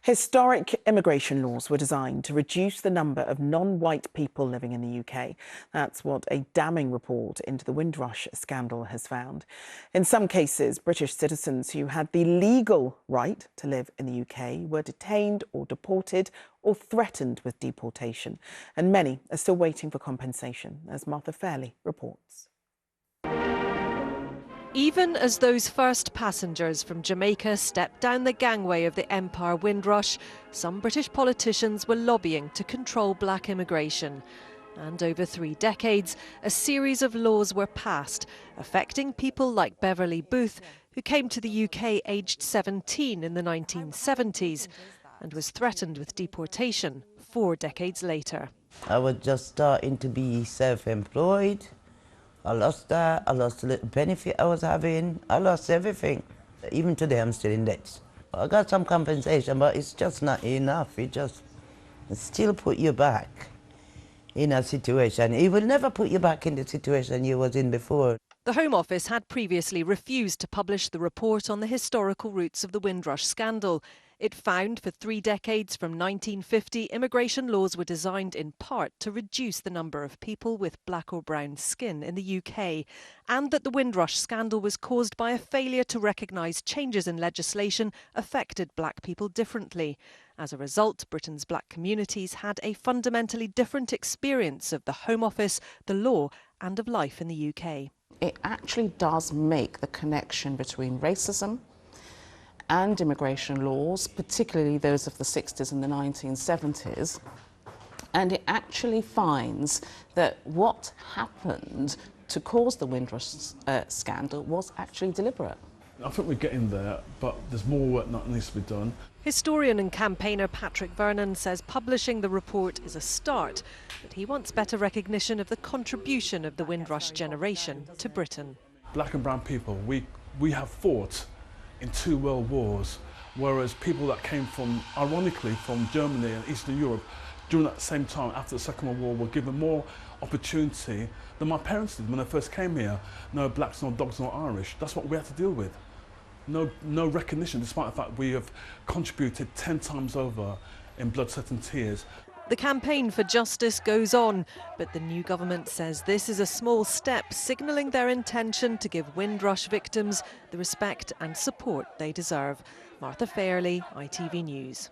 Historic immigration laws were designed to reduce the number of non-white people living in the UK. That's what a damning report into the Windrush scandal has found. In some cases, British citizens who had the legal right to live in the UK were detained or deported or threatened with deportation. And many are still waiting for compensation, as Martha Fairley reports. Even as those first passengers from Jamaica stepped down the gangway of the Empire Windrush, some British politicians were lobbying to control black immigration. And over 3 decades, a series of laws were passed, affecting people like Beverly Booth, who came to the UK aged 17 in the 1970s and was threatened with deportation 4 decades later. I was just starting to be self-employed. I lost that, I lost the little benefit I was having, I lost everything. Even today I'm still in debt. I got some compensation, but it's just not enough. It still put you back in a situation. It will never put you back in the situation you was in before. The Home Office had previously refused to publish the report on the historical roots of the Windrush scandal. It found for 3 decades from 1950, immigration laws were designed in part to reduce the number of people with black or brown skin in the UK, and that the Windrush scandal was caused by a failure to recognise changes in legislation affected black people differently. As a result, Britain's black communities had a fundamentally different experience of the Home Office, the law, and of life in the UK. It actually does make the connection between racism and immigration laws, particularly those of the 60s and the 1970s, and it actually finds that what happened to cause the Windrush scandal was actually deliberate. I think we're getting there, but there's more work that needs to be done. Historian and campaigner Patrick Vernon says publishing the report is a start, but he wants better recognition of the contribution of the Windrush generation to Britain. Black and brown people, we have fought in 2 world wars, whereas people that came from, ironically, from Germany and Eastern Europe during that same time after the Second World War were given more opportunity than my parents did when they first came here. No blacks, no dogs, no Irish. That's what we had to deal with. No recognition, despite the fact we have contributed 10 times over in blood, sweat and tears. The campaign for justice goes on, but the new government says this is a small step, signalling their intention to give Windrush victims the respect and support they deserve. Martha Fairley, ITV News.